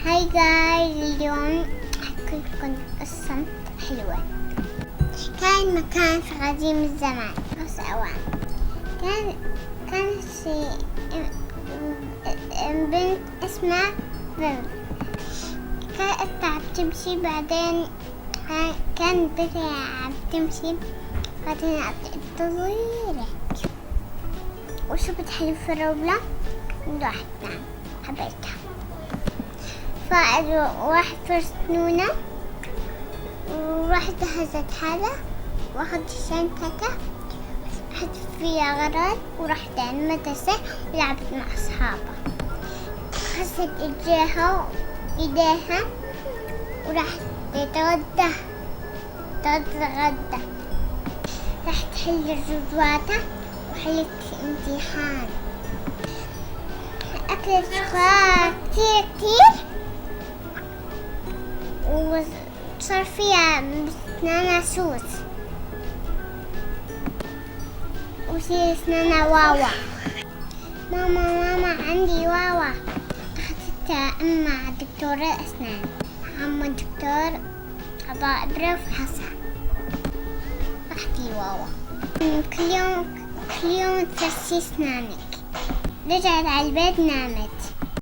هاي جايز، اليوم أحكي لكم قصة حلوة. كان مكان في قديم الزمان بس أوان كان في بنت اسمها بنت. كانت عم تمشي، بعدين كان بنتها عم تمشي، بعدين صغيرة وشو بتحلو في الرولة راحت تنام حبيتها. فواحد فرس نونة وراحت جهزت حالها واخدت شنطتها حط فيها غراض وراحت على المدرسة ولعبت مع أصحابها. خست إيديها وراحت تتغدى. راحت تحل جواتها وحلت امتحان. أكلت شوكولاتة كتير وصار فيها بسنانها سوس وصير اسنانها واوا. ماما عندي واوا. أخذتها مع دكتور الأسنان. عم الدكتور عطاها إبرة وفحصها. أختي واوا. كل يوم تغسلي اسنانك. رجعت على البيت نامت.